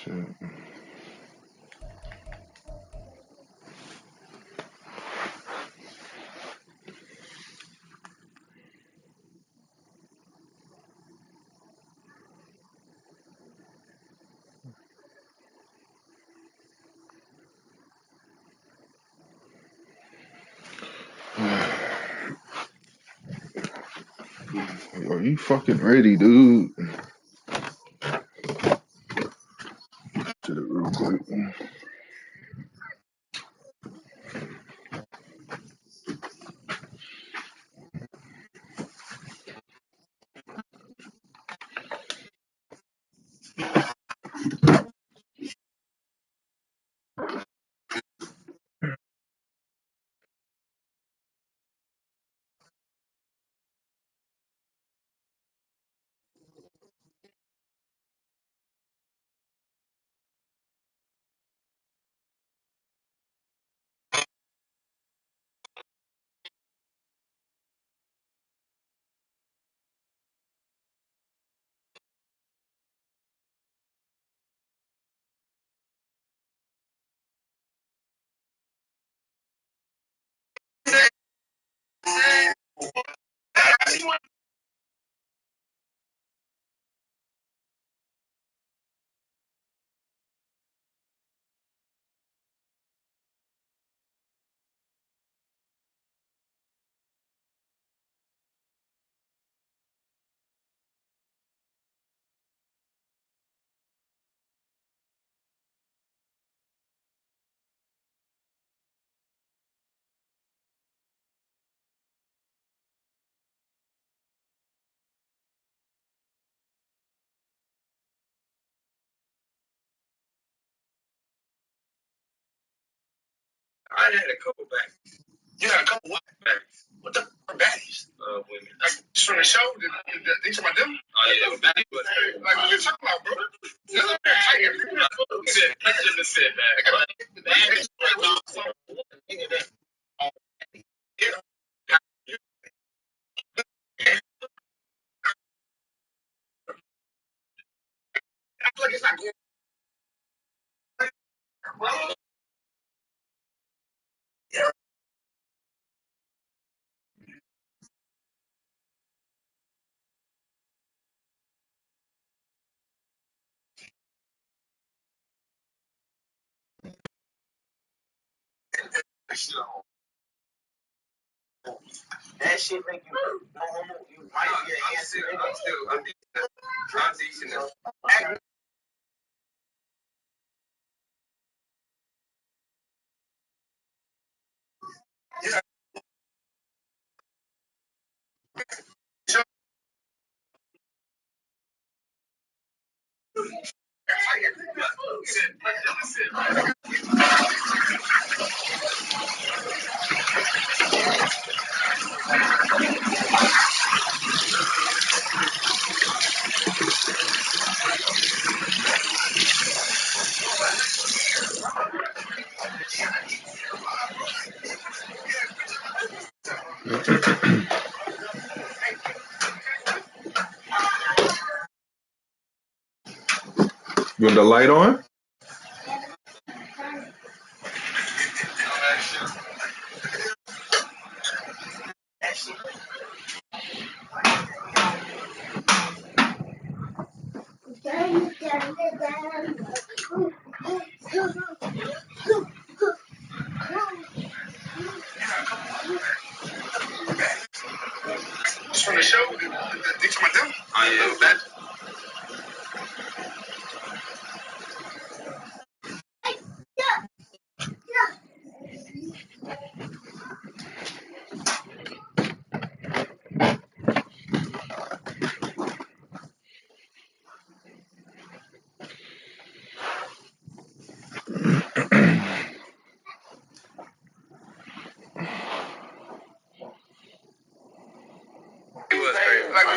Shit. Are you fucking ready, dude? To the real quick. I had a couple bags. You had a couple what bags? What the fuck bags? Women. Like, just from the show? They talking about them? Oh, yeah. Like, what you talking about, bro? Let's sit back. I feel like it's not going, bro. That shit make you no homo. You might be an answer. I'm decent. You want the light on? From the show? They talking about them? Oh, yeah. It was crazy. Like,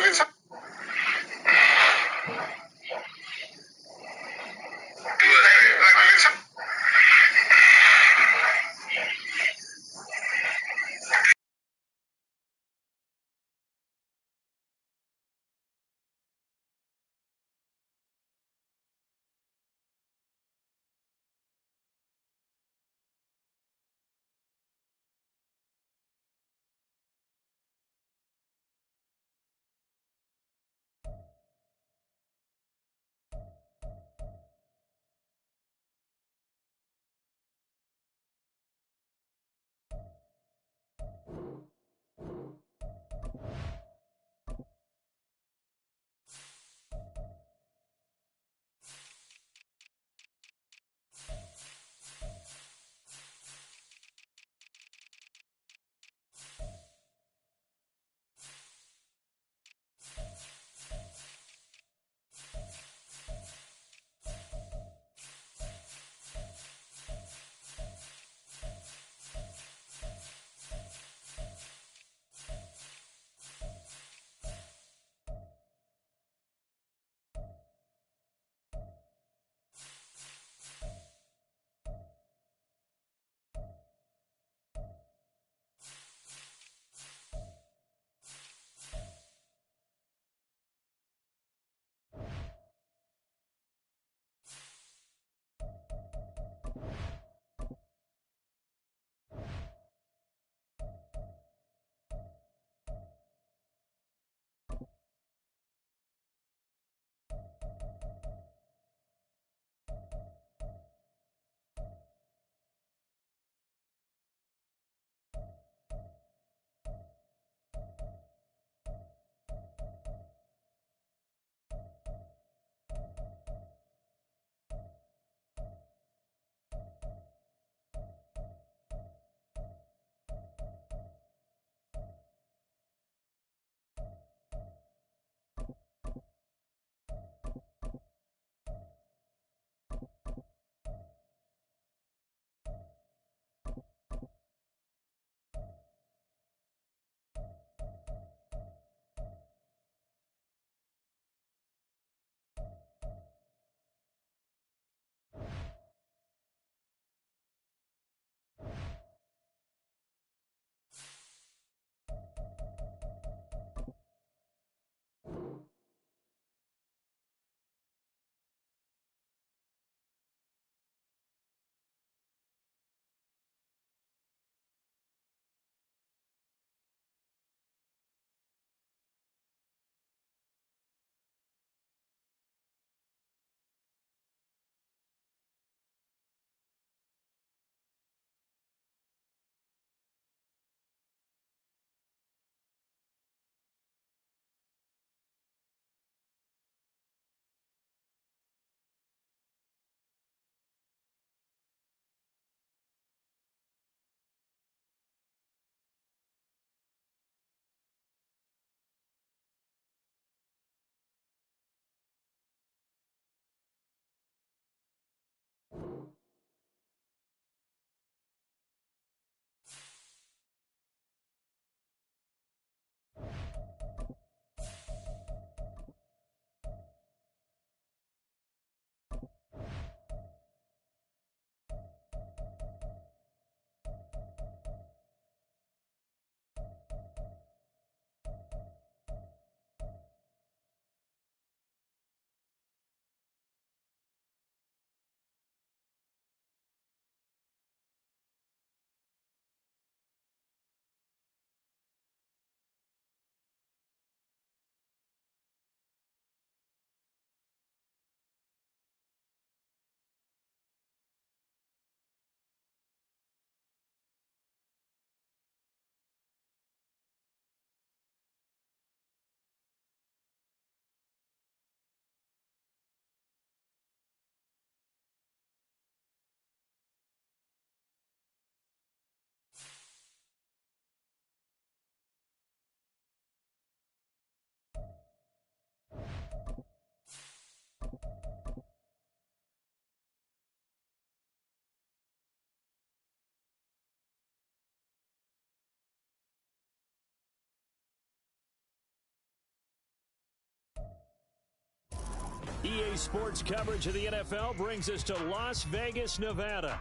EA Sports coverage of the NFL brings us to Las Vegas, Nevada.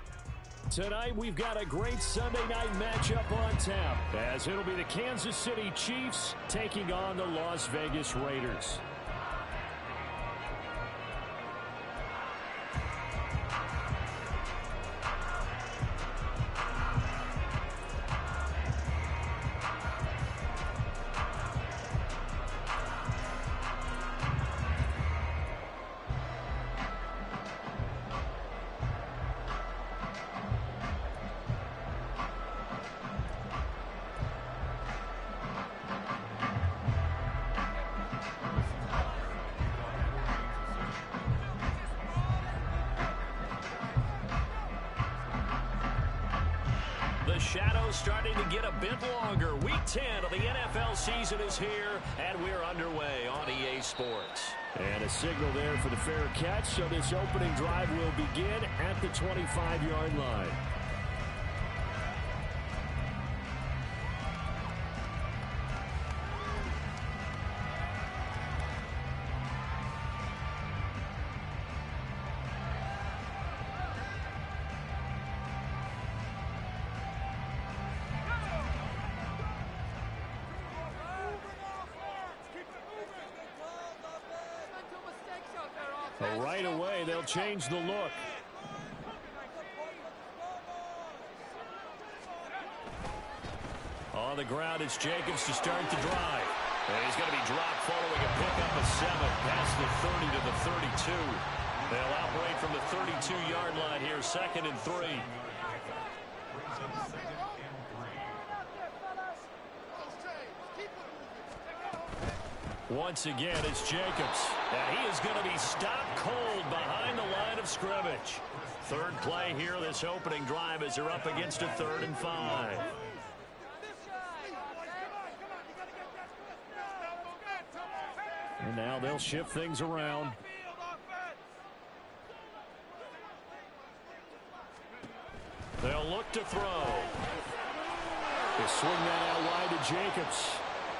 Tonight, we've got a great Sunday night matchup on tap, as it'll be the Kansas City Chiefs taking on the Las Vegas Raiders. The shadow's starting to get a bit longer. Week 10 of the NFL season is here, and we're underway on EA Sports. And a signal there for the fair catch, so this opening drive will begin at the 25-yard line. Right away, they'll change the look. On the ground, it's Jacobs to start the drive. And he's going to be dropped following a pickup of 7 past the 30 to the 32. They'll operate from the 32-yard line here, 2nd and 3. Once again, it's Jacobs. And he is going to be stopped cold behind the line of scrimmage. Third play here, this opening drive, as they're up against a 3rd and 5. And now they'll shift things around. They'll look to throw. They swing that out wide to Jacobs.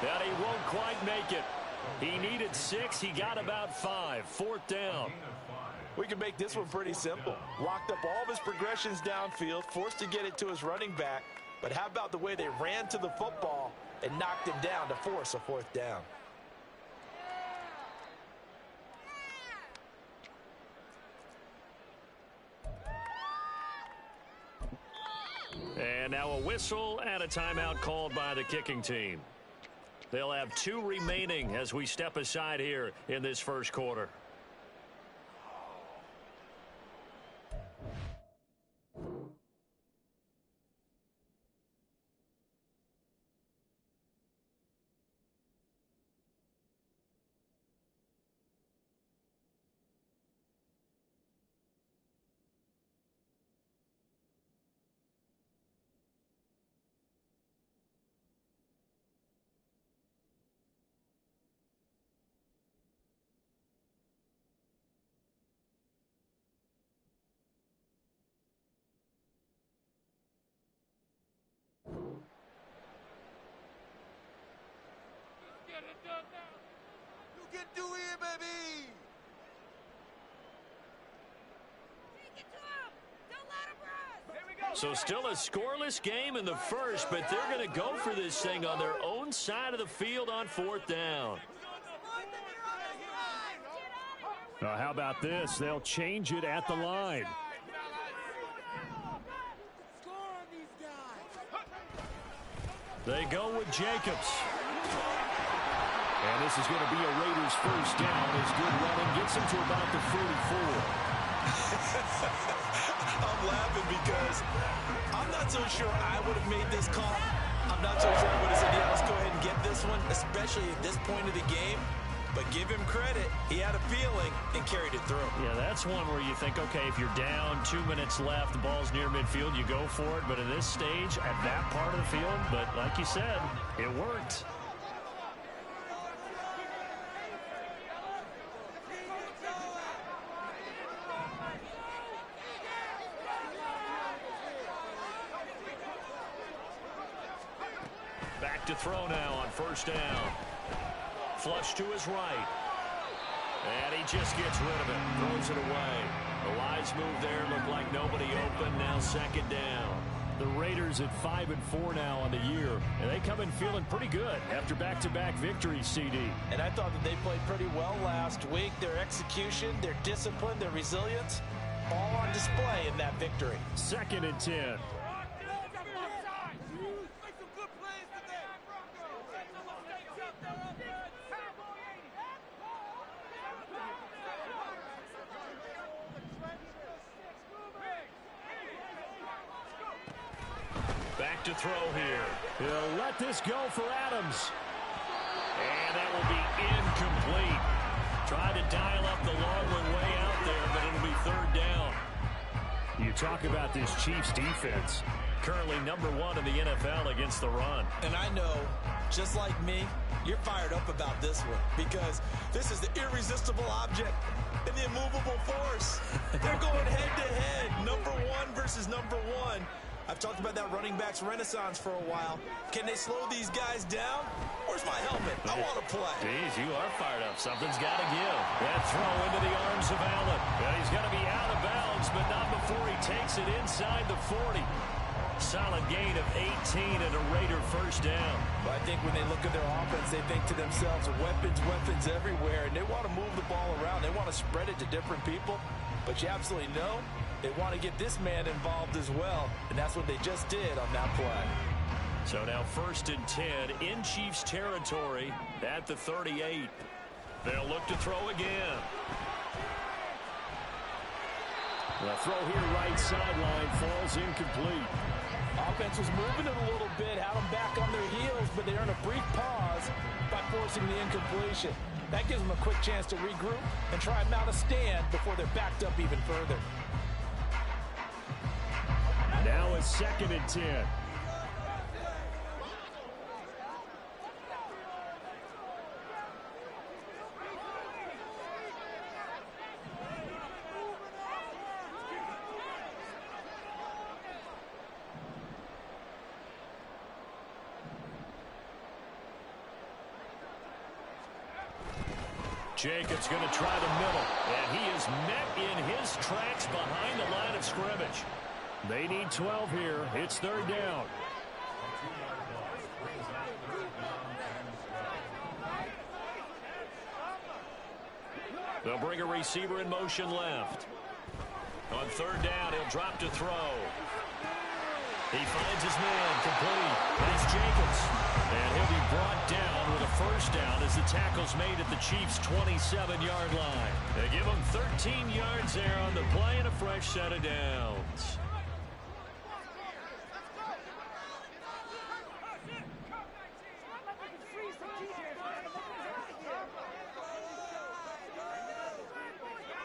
And he won't quite make it. He needed 6. He got about 5. 4th down. We can make this one pretty simple. Locked up all of his progressions downfield, forced to get it to his running back. But how about the way they ran to the football and knocked him down to force a 4th down? And now a whistle and a timeout called by the kicking team. They'll have 2 remaining as we step aside here in this first quarter. So still a scoreless game in the first, but they're going to go for this thing on their own side of the field on 4th down. How about this? They'll change it at the line. They go with Jacobs. And this is going to be a Raiders first down as good running gets him to about the 44. I'm laughing because I'm not so sure I would have made this call. I'm not so sure I would have said, yeah, let's go ahead and get this one, especially at this point of the game. But give him credit. He had a feeling and carried it through. Yeah, that's one where you think, okay, if you're down, 2 minutes left, the ball's near midfield, you go for it. But at this stage, at that part of the field, but like you said, it worked. Back to throw now on 1st down. Flush to his right. And he just gets rid of it, throws it away. The wise move there, looked like nobody open, now second down. The Raiders at 5-4 now on the year, and they come in feeling pretty good after back-to-back victories, CD. And I thought that they played pretty well last week. Their execution, their discipline, their resilience, all on display in that victory. 2nd and 10. Back to throw here. He'll let this go for Adams. And that will be incomplete. Tried to dial up the long one way out there, but it'll be 3rd down. You talk about this Chiefs defense. Currently #1 in the NFL against the run. And I know, just like me, you're fired up about this one because this is the irresistible object and the immovable force. They're going head-to-head, #1 versus #1. I've talked about that running backs renaissance for a while. Can they slow these guys down? Where's my helmet? I want to play. Jeez, you are fired up. Something's got to give. That throw into the arms of Allen. And he's going to be out of bounds, but not before he takes it inside the 40. Solid gain of 18 and a Raider 1st down. But I think when they look at their offense, they think to themselves, weapons everywhere, and they want to move the ball around. They want to spread it to different people. But you absolutely know they want to get this man involved as well, and that's what they just did on that play. So now 1st and 10 in Chiefs territory at the 38. They'll look to throw again. The throw here right sideline falls incomplete. Offense was moving it a little bit, had them back on their heels, but they earned a brief pause by forcing the incompletion. That gives them a quick chance to regroup and try and mount a stand before they're backed up even further. Now it's 2nd and 10. Jacobs going to try the middle, and he is met in his tracks behind the line of scrimmage. They need 12 here. It's 3rd down. They'll bring a receiver in motion left. On 3rd down, he'll drop to throw. He finds his man, complete. That's Jacobs. And he'll be brought down with a 1st down as the tackle's made at the Chiefs' 27-yard line. They give him 13 yards there on the play and a fresh set of downs.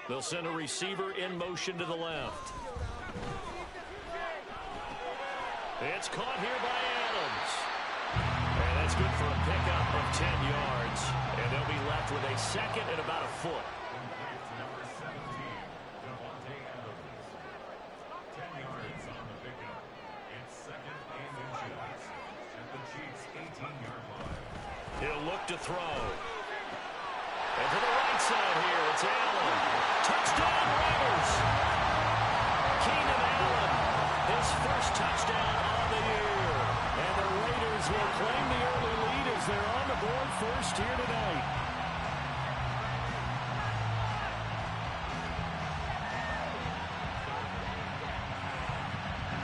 They'll send a receiver in motion to the left. It's caught here by Adams. And that's good for a pickup of 10 yards. And they'll be left with a 2nd and about a foot. Number 17, Devontae Adams. 10 yards on the pickup. It's 2nd and inches at the Chiefs' 18-yard line. He'll look to throw. And to the right side here, it's Allen. Touchdown, Raiders. Keenan Allen, his 1st touchdown on the year. And the Raiders will claim the early lead as they're on the board first here tonight.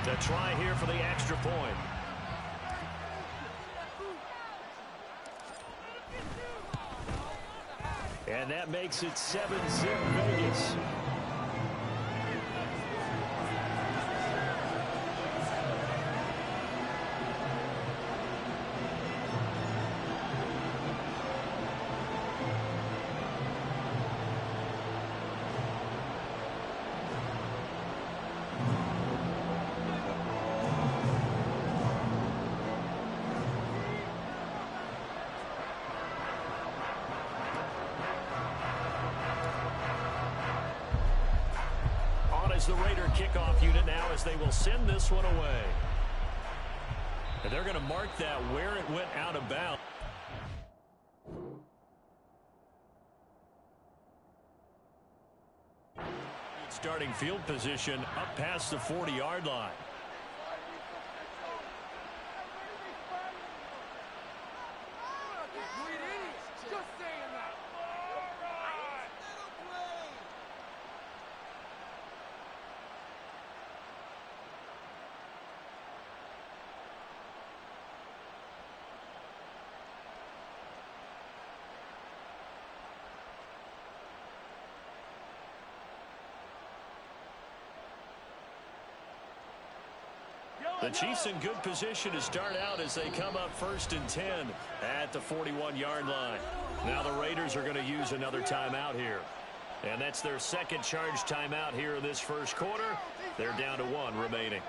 To try here for the extra point. And that makes it 7-0 Vegas. The Raider kickoff unit now as they will send this one away. And they're going to mark that where it went out of bounds. starting field position up past the 40-yard line. The Chiefs in good position to start out as they come up 1st and 10 at the 41-yard line. Now the Raiders are going to use another timeout here. And that's their second charge timeout here in this first quarter. They're down to 1 remaining.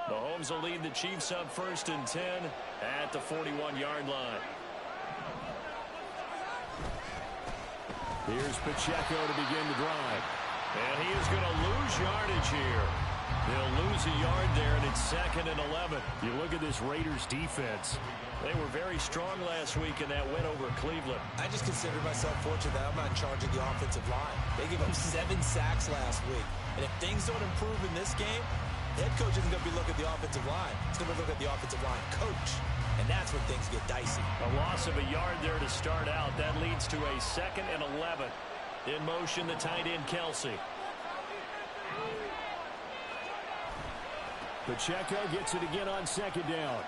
Mahomes will lead the Chiefs up 1st and 10 at the 41-yard line. Here's Pacheco to begin the drive. And he is going to lose yardage here. They'll lose a yard there, and it's 2nd and 11. You look at this Raiders defense. They were very strong last week in that win over Cleveland. I just consider myself fortunate that I'm not in charge of the offensive line. They gave up 7 sacks last week. And if things don't improve in this game, the head coach isn't going to be looking at the offensive line. He's going to look at the offensive line coach. And that's when things get dicey. A loss of a yard there to start out. That leads to a 2nd and 11. In motion, the tight end, Kelsey. Pacheco gets it again on 2nd down.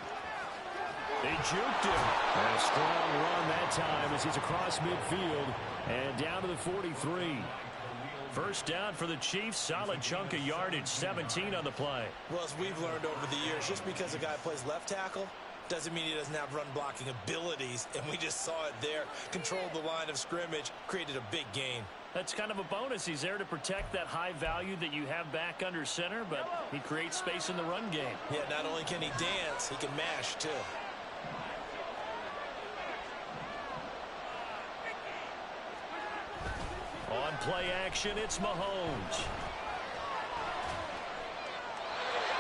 They juked him. And a strong run that time as he's across midfield and down to the 43. First down for the Chiefs. Solid chunk of yardage, 17 on the play. Well, as we've learned over the years, just because a guy plays left tackle doesn't mean he doesn't have run-blocking abilities, and we just saw it there. Controlled the line of scrimmage, created a big gain. That's kind of a bonus. He's there to protect that high value that you have back under center, but he creates space in the run game. Yeah, not only can he dance, he can mash, too. On play action, it's Mahomes.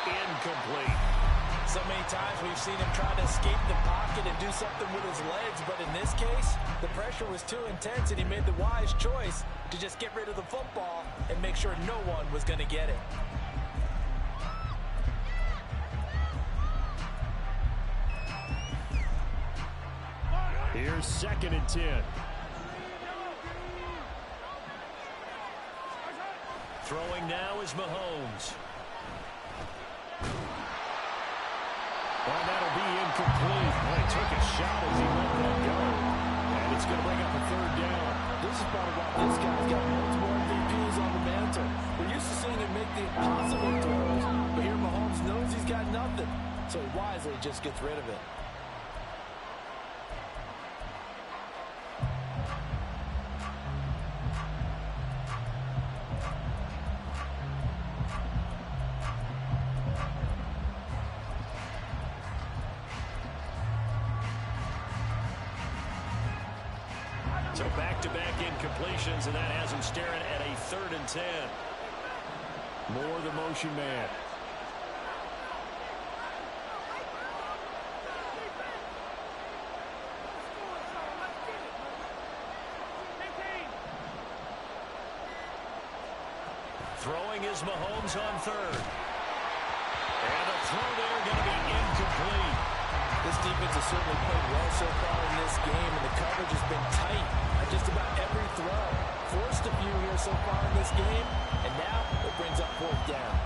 Incomplete. So many times we've seen him try to escape the pocket and do something with his legs, but in this case, the pressure was too intense and he made the wise choice to just get rid of the football and make sure no one was going to get it. Here's 2nd and 10. Throwing now is Mahomes. Well, that'll be incomplete. Well, he took a shot as he let that go. And it's going to bring up a 3rd down. This is part of why this guy's got multiple MVPs on the mantle. We're used to seeing him make the impossible throws, but here Mahomes knows he's got nothing, so he wisely just gets rid of it. So back-to-back incompletions, and that has him staring at a 3rd and 10. More the motion man. Throwing is Mahomes on 3rd. And the throw there going to be incomplete. This defense has certainly played well so far in this game, and the coverage has been tight on just about every throw. Forced a few here so far in this game, and now it brings up 4th down.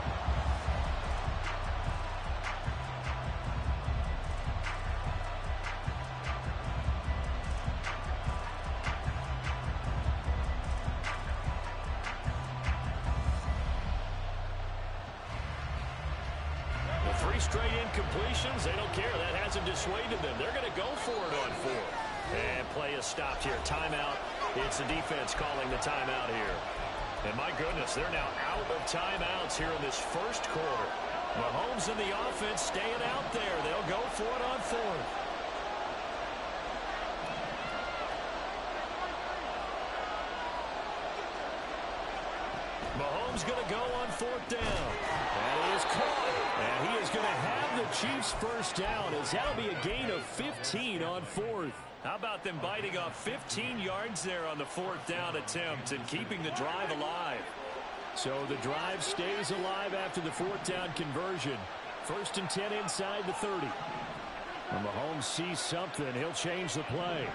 Well, 3 straight incompletions. They don't care. That hasn't dissuaded them. They're going to go for it on 4th. And play is stopped here. Timeout. It's the defense calling the timeout here. And my goodness, they're now out of timeouts here in this first quarter. Mahomes and the offense staying out there. They'll go for it on 4th. Mahomes going to go on 4th down. And he is caught. And he is going to have the Chiefs first down, as that'll be a gain of 15 on 4th. How about them biting off 15 yards there on the 4th down attempt and keeping the drive alive? So the drive stays alive after the 4th down conversion. 1st and 10 inside the 30. When Mahomes sees something, he'll change the play.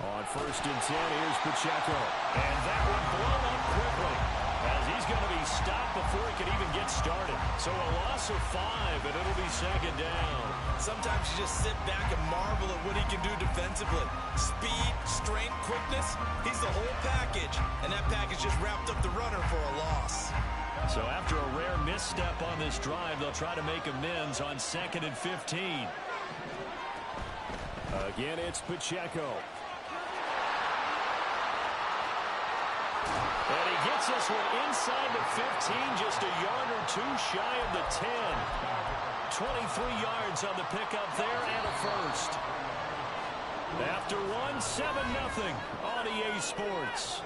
On 1st and 10, here's Pacheco. And that one blown up quickly, as he's going to be stopped before he can even get started. So a loss of 5, and it'll be 2nd down. Sometimes you just sit back and marvel at what he can do defensively. Speed, strength, quickness, he's the whole package. And that package just wrapped up the runner for a loss. So after a rare misstep on this drive, they'll try to make amends on 2nd and 15. Again, it's Pacheco. And he gets this one inside the 15, just a yard or 2 shy of the 10. 23 yards on the pickup there and a first. After 1, 7-0 on EA Sports.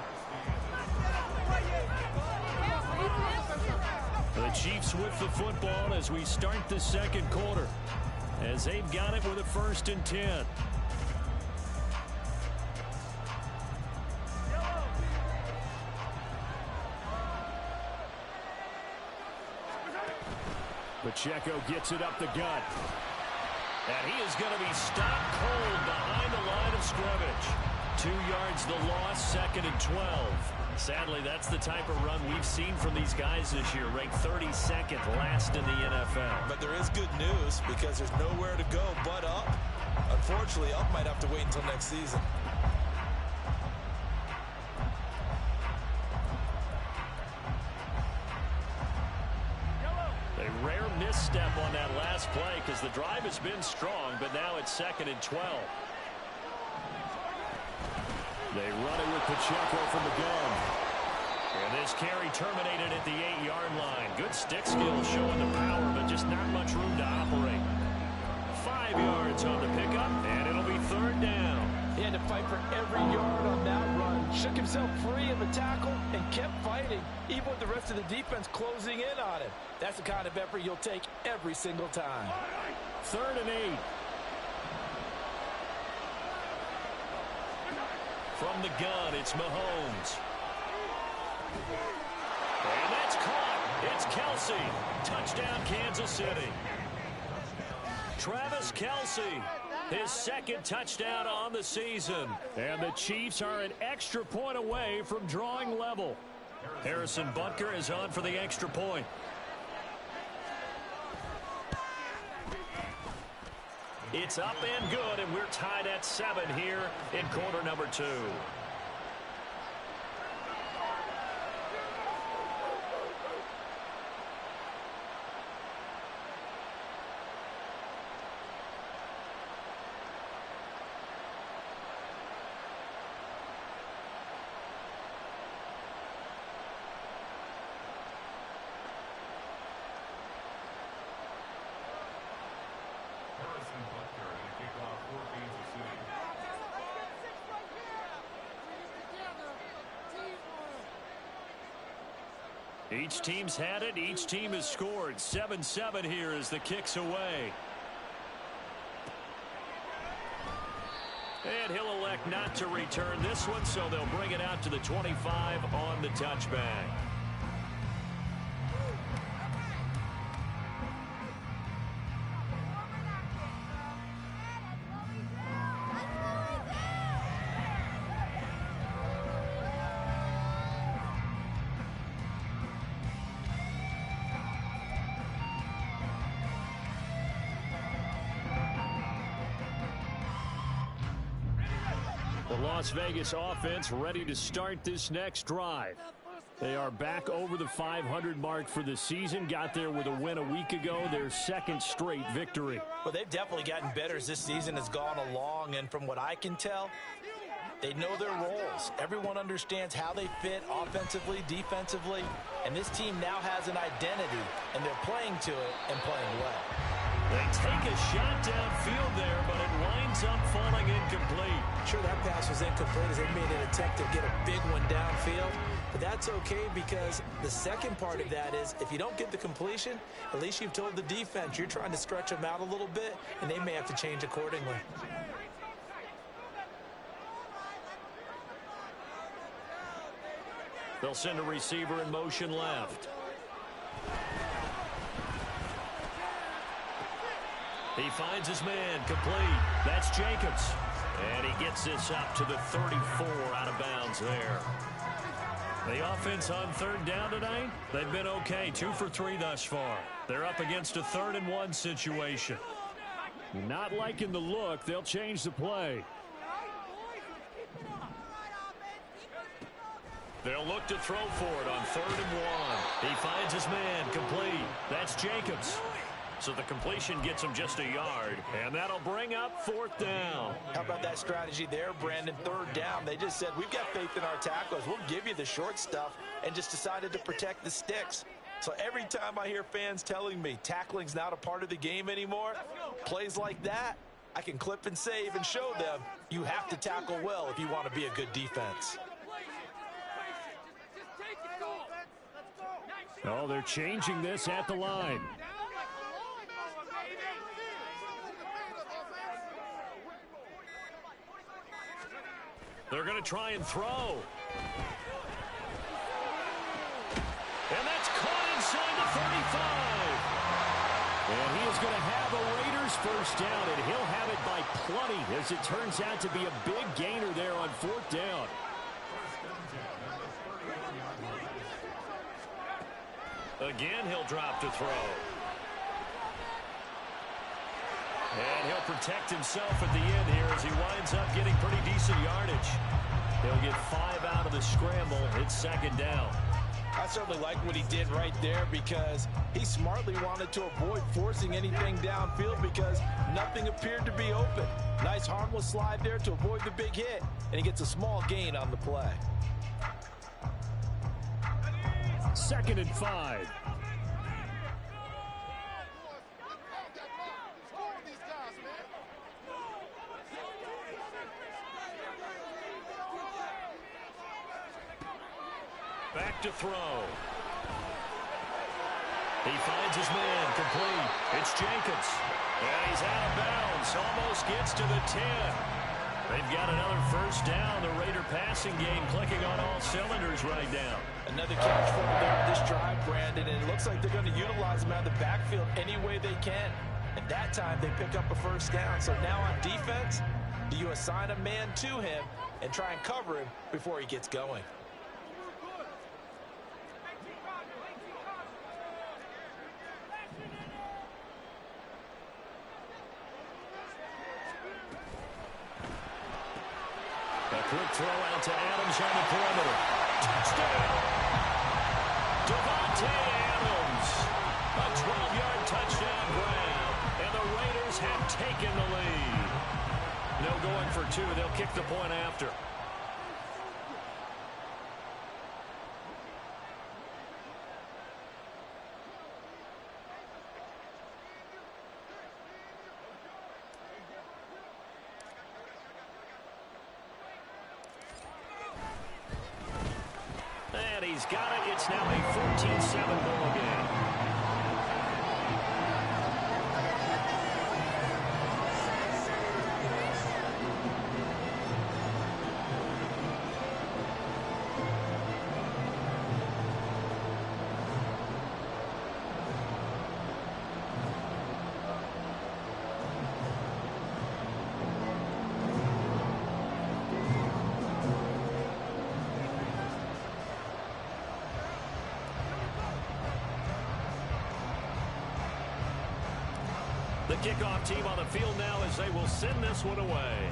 The Chiefs with the football as we start the 2nd quarter, as they've got it with a 1st and 10. Pacheco gets it up the gut. And he is going to be stopped cold behind the line of scrimmage. 2 yards the loss, 2nd and 12. Sadly, that's the type of run we've seen from these guys this year, ranked 32nd last in the NFL. But there is good news, because there's nowhere to go but up. Unfortunately, up might have to wait until next season. A rare misstep on that last play, because the drive has been strong, but now it's 2nd and 12. They run it with Pacheco from the gun. And this carry terminated at the 8-yard line. Good stick skill showing the power, but just not much room to operate. 5 yards on the pickup, and it'll be 3rd down. He had to fight for every yard on that run. Shook himself free of the tackle and kept fighting, even with the rest of the defense closing in on him. That's the kind of effort you'll take every single time. 3rd and 8. From the gun, it's Mahomes. And that's caught. It's Kelsey. Touchdown, Kansas City. Travis Kelsey, his 2nd touchdown on the season. And the Chiefs are an extra point away from drawing level. Harrison Butker is on for the extra point. It's up and good, and we're tied at 7 here in quarter number 2. Each team's had it. Each team has scored. 7-7 here as the kick's away. And he'll elect not to return this one, so they'll bring it out to the 25 on the touchback. Las Vegas offense ready to start this next drive. They are back over the 500 mark for the season. Got there with a win a week ago, their 2nd straight victory. Well, they've definitely gotten better as this season has gone along, and from what I can tell, They know their roles. Everyone understands how they fit offensively, defensively, and this team now has an identity, and they're playing to it and playing well. They take a shot downfield there, but it winds up falling incomplete. Sure, that pass was incomplete as they made an attempt to get a big one downfield, but that's okay because the second part of that is if you don't get the completion, at least you've told the defense you're trying to stretch them out a little bit, and they may have to change accordingly. They'll send a receiver in motion left. He finds his man, complete. That's Jacobs. And he gets this up to the 34 out of bounds there. The offense on third down tonight, they've been okay. 2 for 3 thus far. They're up against a 3rd and 1 situation. Not liking the look, they'll change the play. They'll look to throw for it on 3rd and 1. He finds his man, complete. That's Jacobs. So the completion gets him just a yard, and that'll bring up 4th down. How about that strategy there, Brandon? 3rd down. They just said, we've got faith in our tacklers. We'll give you the short stuff, and just decided to protect the sticks. So every time I hear fans telling me tackling's not a part of the game anymore, plays like that, I can clip and save and show them you have to tackle well if you want to be a good defense. Oh, they're changing this at the line. They're going to try and throw. And that's caught inside the 35. And he is going to have a Raiders first down, and he'll have it by plenty as it turns out to be a big gainer there on 4th down. Again, he'll drop to throw. And he'll protect himself at the end here as he winds up getting pretty decent yardage. He'll get 5 out of the scramble. It's 2nd down. I certainly like what he did right there because he smartly wanted to avoid forcing anything downfield because nothing appeared to be open. Nice harmless slide there to avoid the big hit, and he gets a small gain on the play. 2nd and 5. Back to throw. He finds his man, complete. It's Jacobs. And he's out of bounds. Almost gets to the 10. They've got another first down. The Raider passing game clicking on all cylinders right now. Another catch for them there this drive, Brandon, and it looks like they're going to utilize him out of the backfield any way they can. And that time they pick up a first down. So now on defense, do you assign a man to him and try and cover him before he gets going? Quick throw out to Adams on the perimeter. Touchdown! Devontae Adams. A 12-yard touchdown grab. And the Raiders have taken the lead. No going for 2. They'll kick the point after. And he's got it. It's now a 14-7 ball game. The kickoff team on the field now as they will send this one away.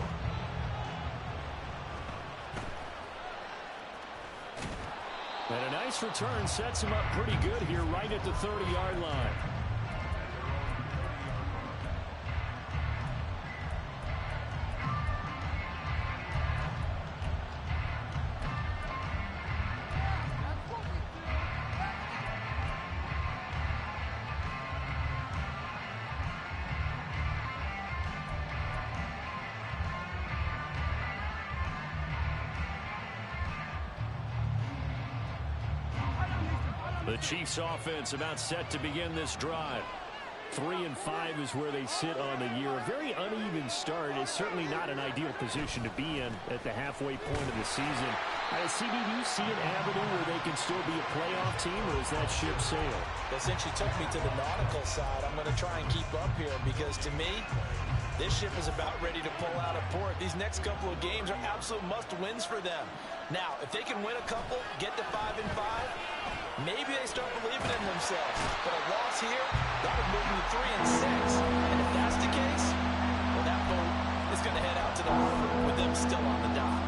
And a nice return sets him up pretty good here right at the 30-yard line. The Chiefs offense about set to begin this drive. 3-5 is where they sit on the year. A very uneven start is certainly not an ideal position to be in at the halfway point of the season. CD, do you see an avenue where they can still be a playoff team, or is that ship sailed? Well, since you took me to the nautical side, I'm going to try and keep up here because to me, this ship is about ready to pull out of port. These next couple of games are absolute must-wins for them. Now, if they can win a couple, get to 5-5, maybe they start believing in themselves. But a loss here, that would move them to 3-6. And if that's the case, well, that boat is going to head out to the harbor with them still on the dock.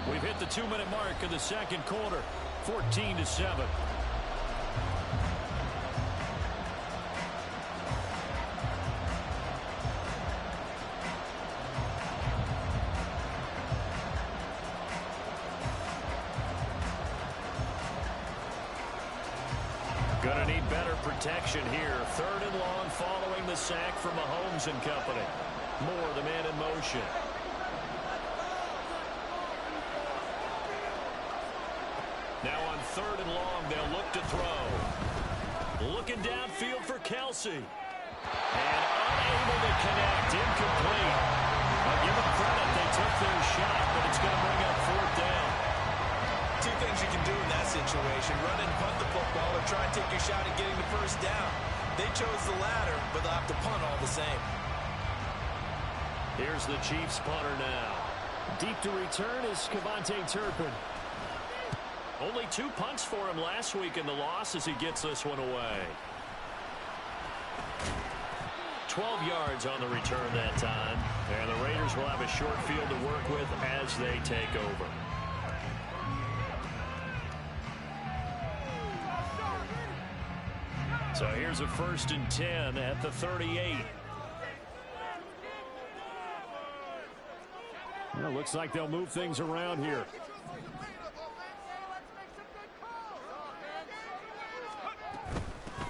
We've hit the 2-minute mark of the second quarter, 14-7. Gonna need better protection here. 3rd and long following the sack from Mahomes and company. Moore, the man in motion. Now on 3rd and long, they'll look to throw. Looking downfield for Kelsey. And unable to connect. Incomplete. I'll give them credit. They took their shot, but it's going to bring up 4th down. Two things you can do in that situation. Run and punt the football or try and take your shot at getting the 1st down. They chose the latter, but they'll have to punt all the same. Here's the Chiefs punter now. Deep to return is Cavante Turpin. Only 2 punts for him last week in the loss as he gets this one away. 12 yards on the return that time. And the Raiders will have a short field to work with as they take over. So here's a 1st and 10 at the 38. Well, looks like they'll move things around here.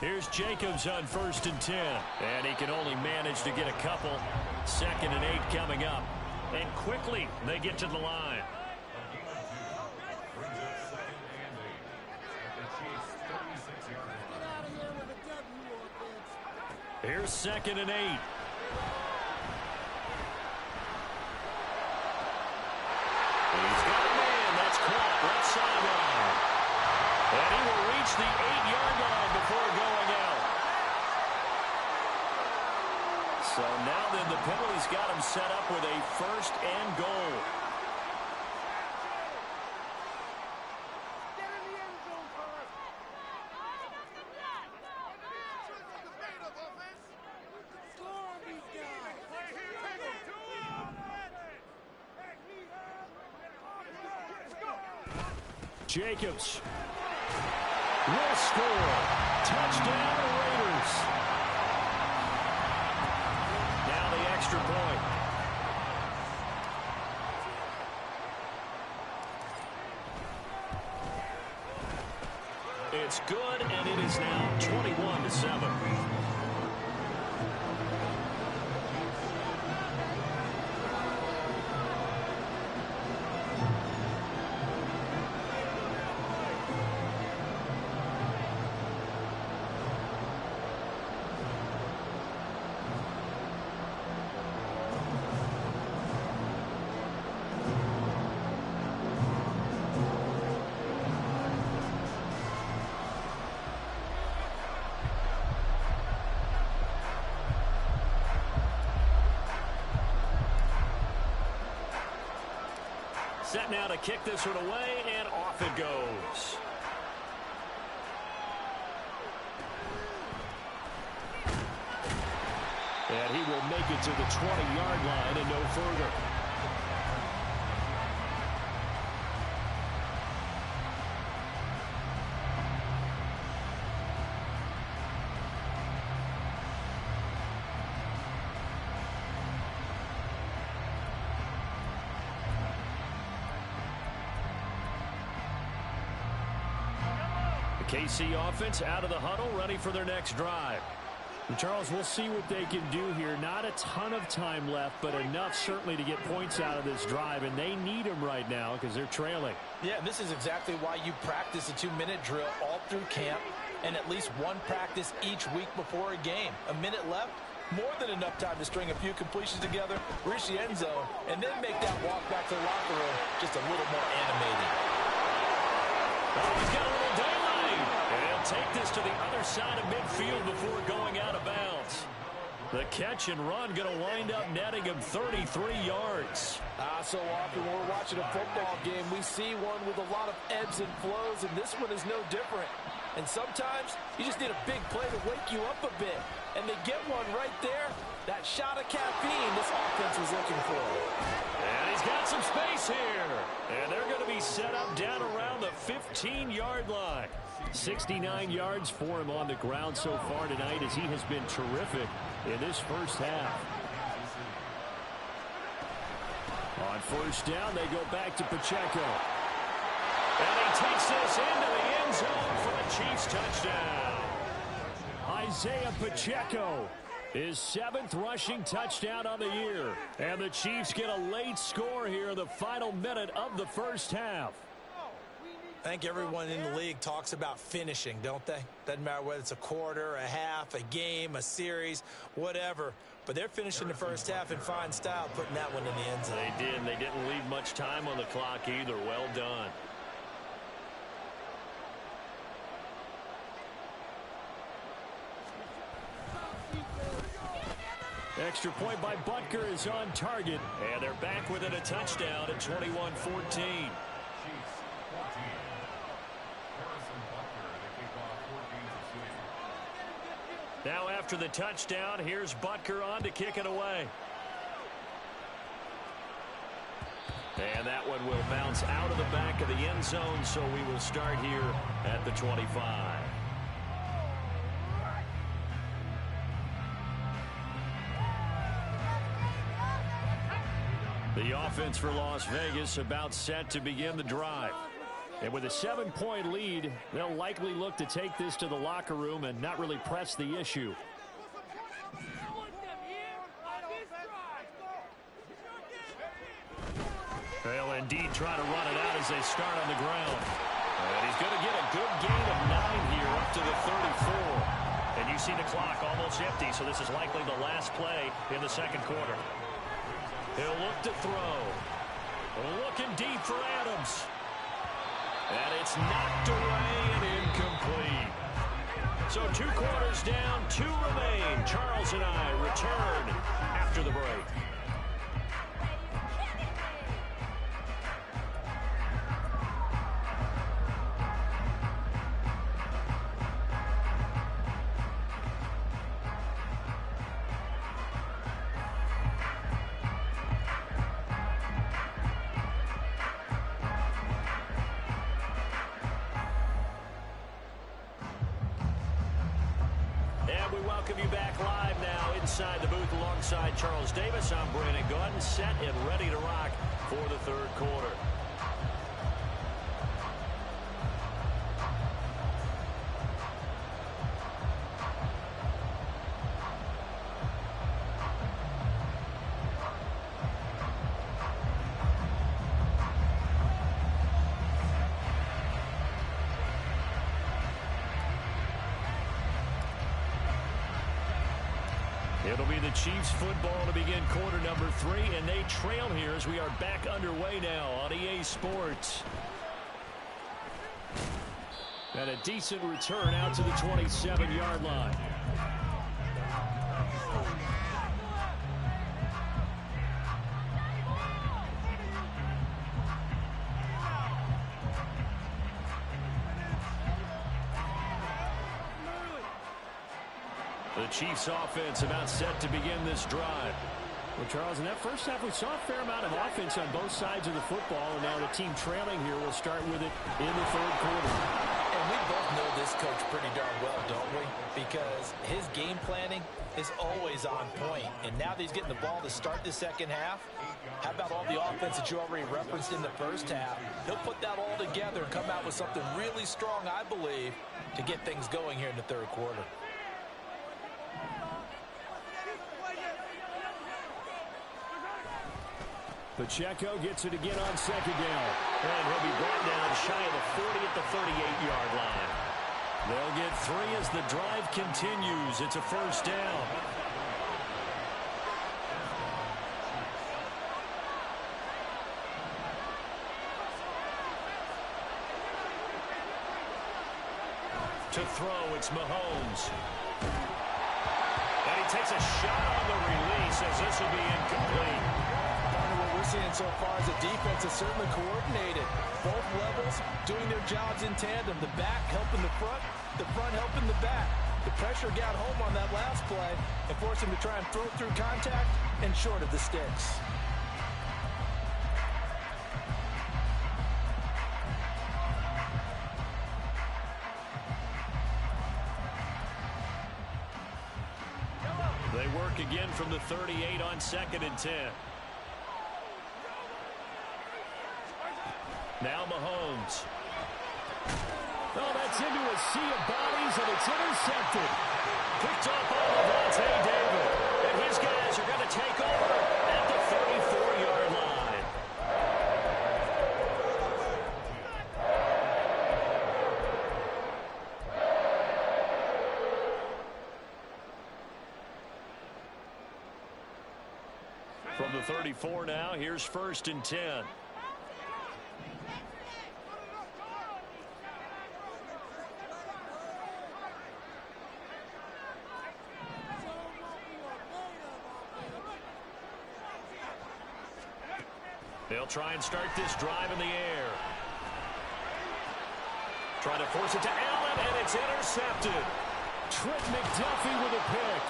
Here's Jacobs on 1st and 10. And he can only manage to get a couple. 2nd and 8 coming up. And quickly they get to the line. Here's 2nd and 8. He's got a man. That's caught left sideline. And he will reach the 8-yard line before going out. So now then the penalty's got him set up with a 1st and goal. Jacobs will score. Touchdown, Raiders. Now the extra point. It's good, and it is now 21-7. Set now to kick this one away, and off it goes. And he will make it to the 20-yard line and no further. KC offense out of the huddle, ready for their next drive. Charles, we'll see what they can do here. Not a ton of time left, but enough certainly to get points out of this drive, and they need them right now because they're trailing. Yeah, and this is exactly why you practice a 2-minute drill all through camp and at least one practice each week before a game. A minute left, more than enough time to string a few completions together, reach the end zone, and then make that walk back to the locker room just a little more animated. Oh, he's got a little daylight. And he'll take this to the other side of midfield before going out of bounds. The catch and run going to wind up netting him 33 yards. So often when we're watching a football game, we see one with a lot of ebbs and flows, and this one is no different. And sometimes you just need a big play to wake you up a bit. And they get one right there. That shot of caffeine this offense was looking for. And he's got some space here. And they're going to be set up down around the 15-yard line. 69 yards for him on the ground so far tonight as he has been terrific in this first half. On first down, they go back to Pacheco. And he takes this into the end zone for the Chiefs touchdown. Isaiah Pacheco, his 7th rushing touchdown on the year. And the Chiefs get a late score here in the final minute of the first half. I think everyone in the league talks about finishing, don't they? Doesn't matter whether it's a quarter, a half, a game, a series, whatever. But they're finishing the first half in fine style, putting that one in the end zone. They did, and they didn't leave much time on the clock either. Well done. Extra point by Butker is on target, and they're back within a touchdown at 21-14. Now after the touchdown, here's Butker on to kick it away. And that one will bounce out of the back of the end zone, so we will start here at the 25. The offense for Las Vegas about set to begin the drive. And with a 7-point lead, they'll likely look to take this to the locker room and not really press the issue. They'll indeed try to run it out as they start on the ground. And he's going to get a good gain of 9 here up to the 34. And you see the clock almost empty, so this is likely the last play in the second quarter. He'll look to throw. Looking deep for Adams. And it's knocked away and incomplete. So 2 quarters down, 2 remain. Charles and I return after the break. Inside the booth alongside Charles Davis, I'm Brandon Gordon, set and ready to rock for the third quarter. It'll be the Chiefs football to begin quarter number 3, and they trail here as we are back underway now on EA Sports. And a decent return out to the 27-yard line. The Chiefs offense about set to begin this drive. Well, Charles, in that first half, we saw a fair amount of offense on both sides of the football, and now the team trailing here will start with it in the third quarter. And we both know this coach pretty darn well, don't we? Because his game planning is always on point. And now that he's getting the ball to start the second half, how about all the offense that you already referenced in the first half? He'll put that all together and come out with something really strong, I believe, to get things going here in the third quarter. Pacheco gets it again on second down. And he'll be brought down shy of the 40 at the 38-yard line. They'll get 3 as the drive continues. It's a first down. To throw, it's Mahomes. And he takes a shot on the release as this will be incomplete. What we're seeing so far is the defense is certainly coordinated. Both levels doing their jobs in tandem. The back helping the front helping the back. The pressure got home on that last play and forced him to try and throw through contact and short of the sticks. They work again from the 38 on 2nd and 10. Now Mahomes. Oh, that's into a sea of bodies, and it's intercepted. Picked up by Levante David. And his guys are going to take over at the 34-yard line. From the 34 now, here's 1st and 10. They'll try and start this drive in the air. Trying to force it to Allen, and it's intercepted. Trent McDuffie with a pick.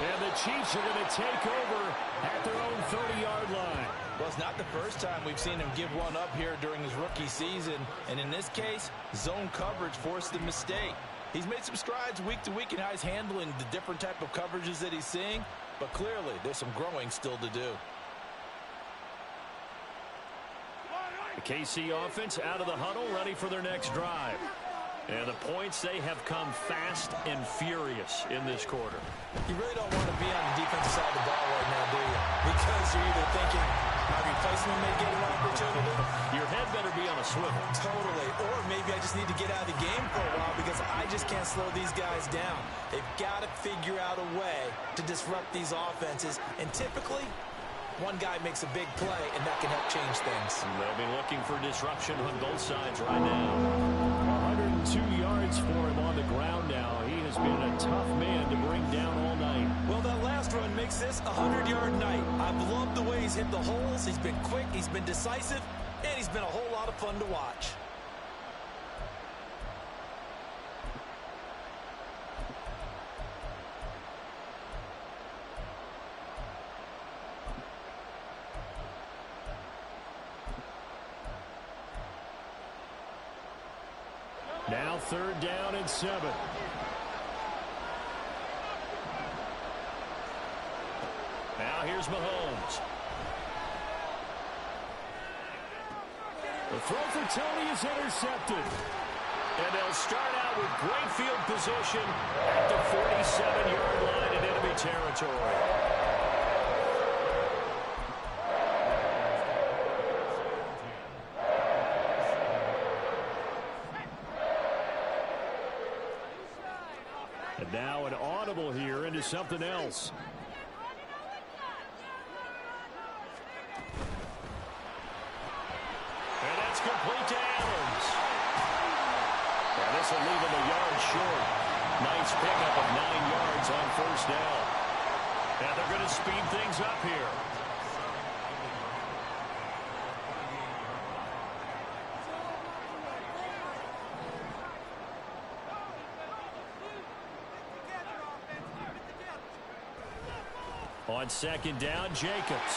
And the Chiefs are going to take over at their own 30-yard line. Well, it's not the first time we've seen him give one up here during his rookie season. And in this case, zone coverage forced the mistake. He's made some strides week to week in how he's handling the different type of coverages that he's seeing. But clearly, there's some growing still to do. The KC offense out of the huddle, ready for their next drive. And the points, they have come fast and furious in this quarter. You really don't want to be on the defensive side of the ball right now, do you? Because you're either thinking my replacement may get an opportunity. Your head better be on a swivel. Totally. Or maybe I just need to get out of the game for a while because I just can't slow these guys down. They've got to figure out a way to disrupt these offenses. And typically, one guy makes a big play, and that can help change things. And they'll be looking for disruption on both sides right now. 102 yards for him on the ground now. He has been a tough man to bring down all night. Well, that last run makes this a 100-yard night. I've loved the way he's hit the holes. He's been quick, he's been decisive, and he's been a whole lot of fun to watch. Now 3rd down and 7. Now here's Mahomes. The throw for Tony is intercepted. And they'll start out with great field position at the 47-yard line in enemy territory. And now an audible here into something else. And that's complete to Adams. And this will leave him a yard short. Nice pickup of 9 yards on 1st down. And they're going to speed things up here. On 2nd down, Jacobs.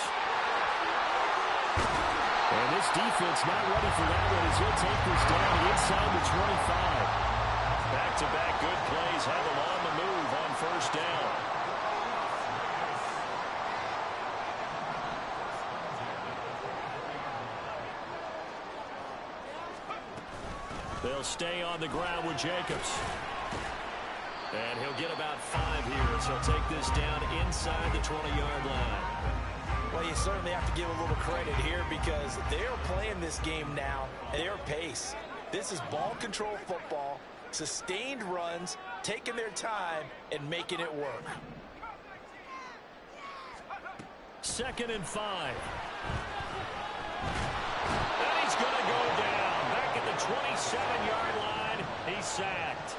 And this defense not ready for that one as he'll take this down inside the 25. Back-to-back good plays have him on the move on 1st down. They'll stay on the ground with Jacobs. And he'll get about 5 here, so he'll take this down inside the 20-yard line. Well, you certainly have to give a little credit here because they're playing this game now at their pace. This is ball control football, sustained runs, taking their time, and making it work. 2nd and 5. And he's going to go down. Back at the 27-yard line, he's sacked.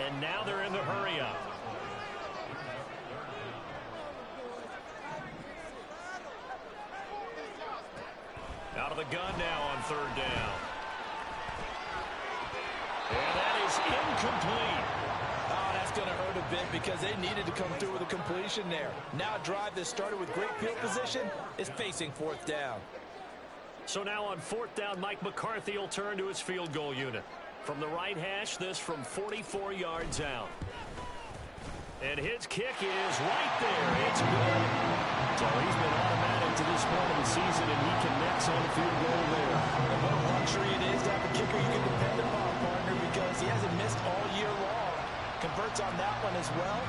And now they're in the hurry-up. Out of the gun now on 3rd down. And that is incomplete. Oh, that's going to hurt a bit because they needed to come through with a completion there. Now a drive that started with great field position is facing 4th down. So now on 4th down, Mike McCarthy will turn to his field goal unit. From the right hash, this from 44 yards out. And his kick is right there. It's good. So he's been automatic to this point of the season, and he connects on the field goal there. And what a luxury it is to have a kicker you can depend upon, partner, because he hasn't missed all year long. Converts on that one as well.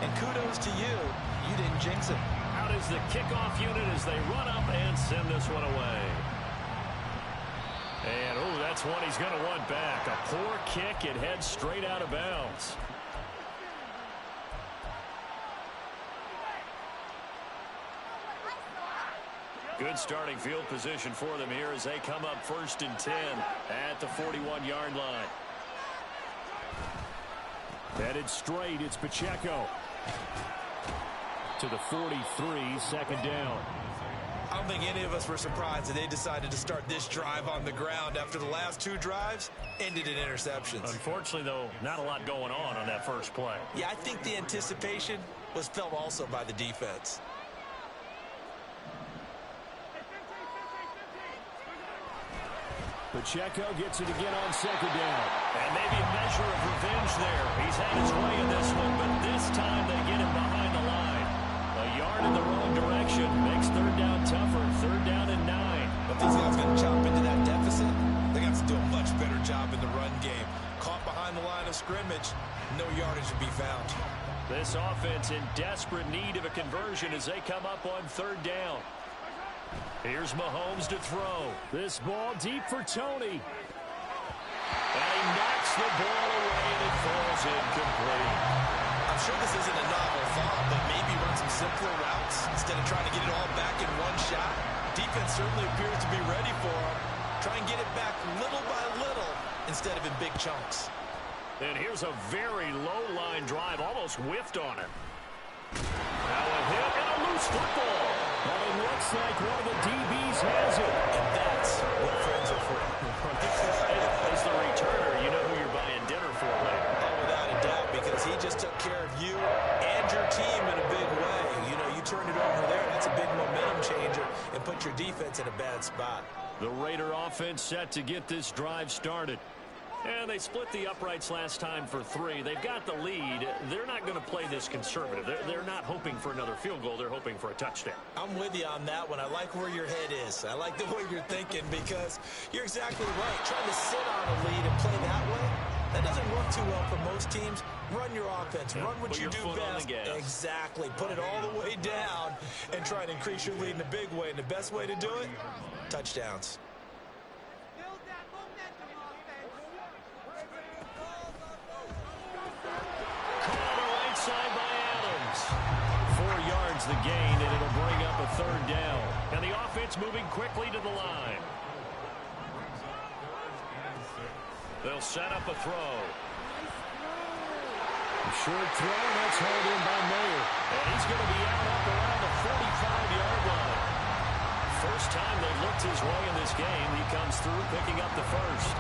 And kudos to you. You didn't jinx it. Out is the kickoff unit as they run up and send this one away. And, oh, that's one he's going to want back. A poor kick. It heads straight out of bounds. Good starting field position for them here as they come up 1st and 10 at the 41-yard line. Headed straight, it's Pacheco. To the 43, 2nd down. I don't think any of us were surprised that they decided to start this drive on the ground after the last 2 drives ended in interceptions. Unfortunately, though, not a lot going on that first play. Yeah, I think the anticipation was felt also by the defense. Pacheco gets it again on 2nd down. And maybe a measure of revenge there. He's had his way in this one, but this time they get him behind the line. A yard in the wrong direction makes 3rd down tougher. 3rd down and 9. If these guys are going to chop into that deficit, they got to do a much better job in the run game. Caught behind the line of scrimmage, no yardage to be found. This offense in desperate need of a conversion as they come up on 3rd down. Here's Mahomes to throw. This ball deep for Tony. And he knocks the ball away and it falls incomplete. I'm sure this isn't a novel thought, but maybe run some simpler routes instead of trying to get it all back in one shot. Defense certainly appears to be ready for him. Try and get it back little by little instead of in big chunks. And here's a very low-line drive, almost whiffed on it. Now a hit and a loose football. Well, it looks like one of the DBs has it. And that's what friends are for. As the returner, you know who you're buying dinner for later. Oh, without a doubt, because he just took care of you and your team in a big way. You know, you turned it over there. That's a big momentum changer and put your defense in a bad spot. The Raider offense set to get this drive started. And they split the uprights last time for 3. They've got the lead. They're not going to play this conservative. They're not hoping for another field goal. They're hoping for a touchdown. I'm with you on that one. I like where your head is. I like the way you're thinking because you're exactly right. Trying to sit on a lead and play that way, that doesn't work too well for most teams. Run your offense. Run what you do best. Exactly. Put it all the way down and try and increase your lead in a big way. And the best way to do it, touchdowns. Side by Adams. 4 yards the gain, and it'll bring up a 3rd down. And the offense moving quickly to the line. They'll set up a throw. Short throw, and that's hauled in by Mayer. And he's going to be out up around the 45-yard line. First time they looked his way in this game. He comes through picking up the first.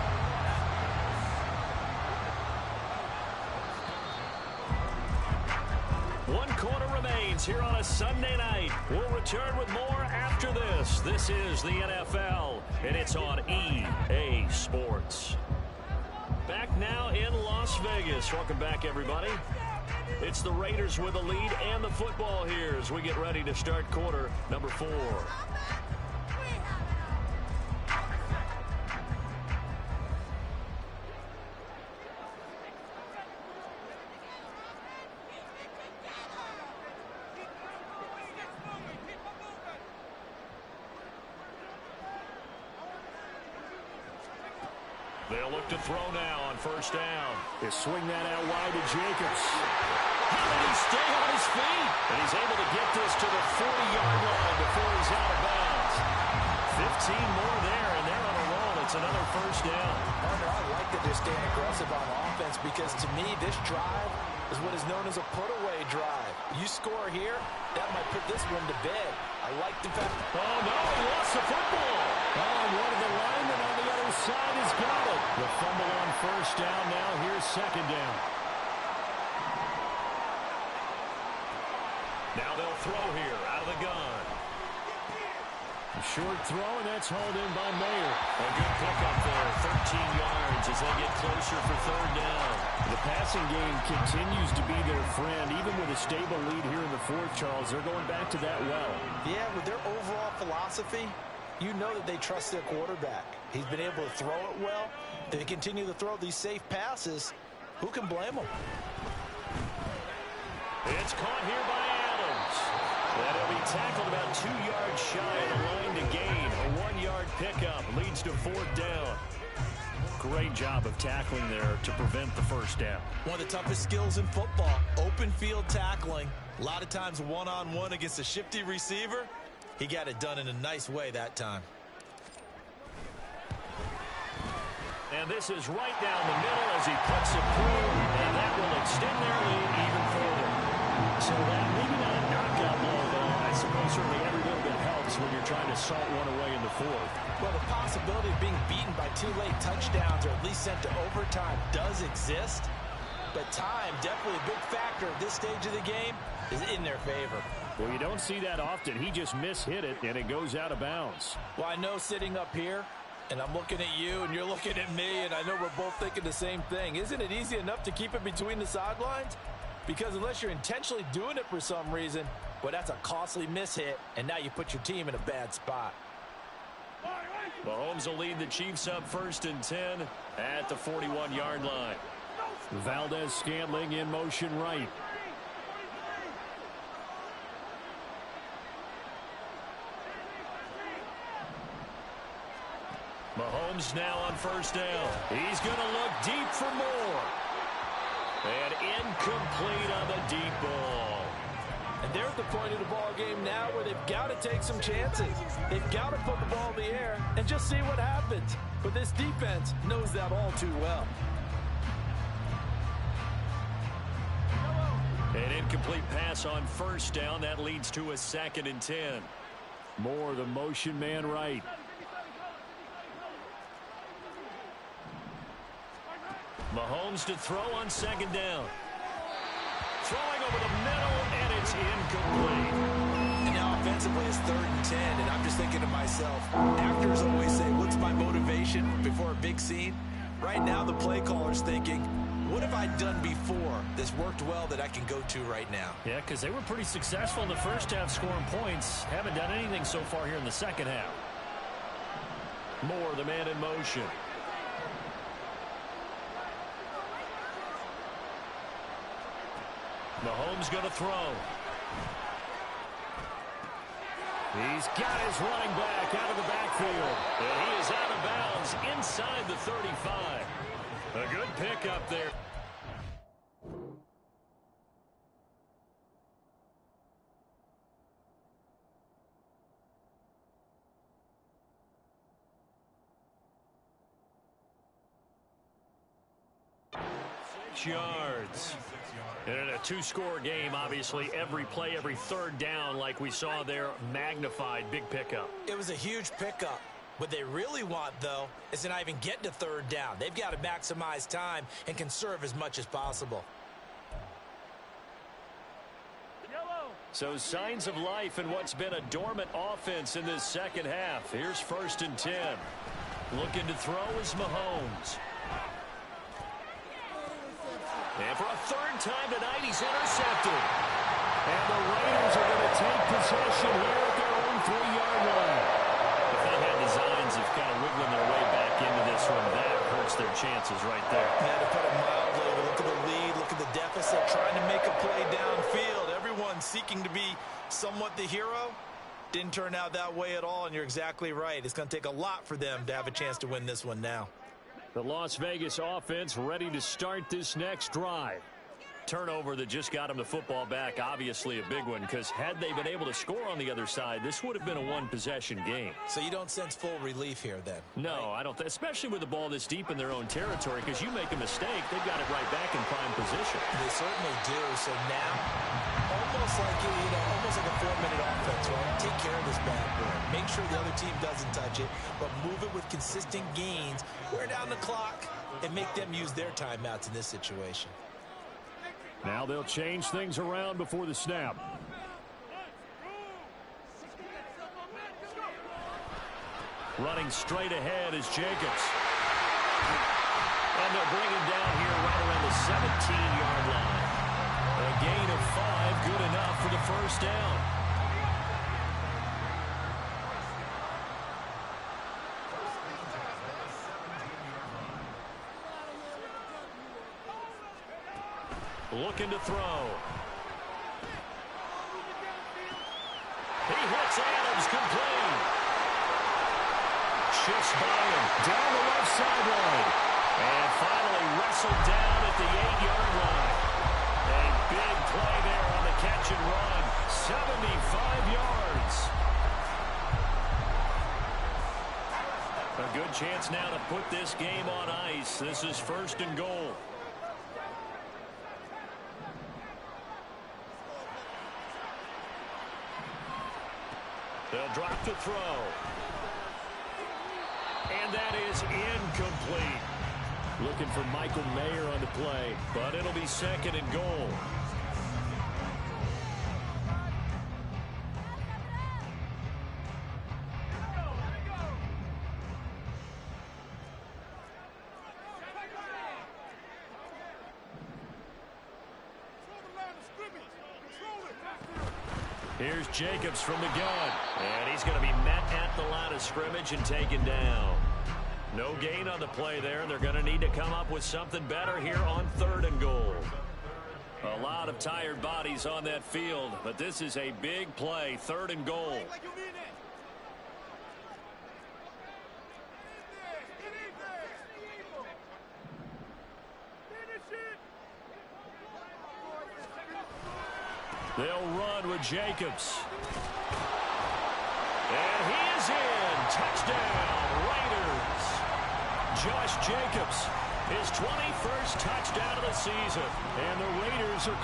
1 quarter remains here on a Sunday night. We'll return with more after this. This is the NFL, and it's on EA Sports. Back now in Las Vegas. Welcome back, everybody. It's the Raiders with the lead and the football here as we get ready to start quarter number 4. They'll look to throw now on first down. They swing that out wide to Jacobs. How did he stay on his feet? And he's able to get this to the 40-yard line before he's out of bounds. 15 more there, and they're on a roll. It's another first down. Partner, I like that they're staying aggressive on offense because, to me, this drive is what is known as a put-away drive. You score here, that might put this one to bed. I like the fact... Oh, no, he lost the football. Oh, one of the linemen on the other side has got it. The fumble on first down. Now here's second down. Now they'll throw here out of the gun. A short throw, and that's hauled in by Mayer. A good pickup there, 13 yards as they get closer for third down. The passing game continues to be their friend. Even with a stable lead here in the fourth, Charles, they're going back to that well. Yeah, with their overall philosophy, you know that they trust their quarterback. He's been able to throw it well. They continue to throw these safe passes. Who can blame them? It's caught here by Adams. That'll be tackled about 2 yards shy of the line to gain. A 1-yard pickup leads to fourth down. Great job of tackling there to prevent the first down. One of the toughest skills in football, open field tackling. A lot of times one-on-one against a shifty receiver. He got it done in a nice way that time. And this is right down the middle as he puts it through, and that will extend their lead even further. So that maybe not a knockout blow, but I suppose certainly every little bit helps when you're trying to salt one away in the fourth. Well, the possibility of being beaten by 2 late touchdowns or at least sent to overtime does exist, but time, definitely a big factor at this stage of the game, is in their favor. Well, you don't see that often. He just mishit it, and it goes out of bounds. Well, I know sitting up here, and I'm looking at you, and you're looking at me, and I know we're both thinking the same thing. Isn't it easy enough to keep it between the sidelines? Because unless you're intentionally doing it for some reason, well, that's a costly mishit, and now you put your team in a bad spot. Mahomes will lead the Chiefs up 1st and 10 at the 41-yard line. Valdez-Scantling in motion right. Mahomes now on first down. He's going to look deep for more. And incomplete on the deep ball. And they're at the point of the ball game now where they've got to take some chances. They've got to put the ball in the air and just see what happens. But this defense knows that all too well. An incomplete pass on first down. That leads to a 2nd and 10. More the motion man right. Mahomes to throw on 2nd down. Throwing over the middle, and it's incomplete. And now offensively it's 3rd and 10, and I'm just thinking to myself, actors always say, what's my motivation before a big scene? Right now the play caller's thinking, what have I done before that's worked well that I can go to right now? Yeah, because they were pretty successful in the first half scoring points. Haven't done anything so far here in the second half. Moore, the man in motion. Mahomes going to throw. He's got his running back out of the backfield. And he is out of bounds inside the 35. A good pickup there. Yards. And in a 2-score game, obviously, every play, every 3rd down, like we saw there, magnified. Big pickup. It was a huge pickup. What they really want, though, is to not even get to 3rd down. They've got to maximize time and conserve as much as possible. So signs of life in what's been a dormant offense in this second half. Here's 1st and 10. Looking to throw is Mahomes. And for a 3rd time tonight, he's intercepted. And the Raiders are going to take possession here at their own 3-yard line. If they had designs of kind of wiggling their way back into this one, that hurts their chances right there. Yeah, to put it mildly, look at the lead, look at the deficit, trying to make a play downfield. Everyone seeking to be somewhat the hero. Didn't turn out that way at all, and you're exactly right. It's going to take a lot for them to have a chance to win this one now. The Las Vegas offense ready to start this next drive. Turnover that just got them the football back, obviously a big one, because had they been able to score on the other side, this would have been a one-possession game. So you don't sense full relief here then? No, right? I don't, especially with the ball this deep in their own territory, because you make a mistake, they've got it right back in prime position. They certainly do. So now, almost like almost like a 4-minute offense, right? Take care of this bad boy. Make sure the other team doesn't touch it, but move it with consistent gains. Wear down the clock and make them use their timeouts in this situation. Now they'll change things around before the snap. Running straight ahead is Jacobs. And they'll bring him down here right around the 17-yard line. A gain of 5, good enough for the first down. Looking to throw. He hits Adams, complete. Shifts by him down the left sideline. And finally wrestled down at the 8-yard line. A big play there on the catch and run. 75 yards. A good chance now to put this game on ice. This is 1st and goal. They'll drop to throw. And that is incomplete. Looking for Michael Mayer on the play, but it'll be 2nd and goal. Here's Jacobs from the gun. And he's going to be met at the line of scrimmage and taken down. No gain on the play there. They're going to need to come up with something better here on 3rd and goal. A lot of tired bodies on that field, but this is a big play. 3rd and goal. They'll run with Jacobs. And he is in. Touchdown, Raiders. Josh Jacobs, his 21st touchdown of the season. And the Raiders are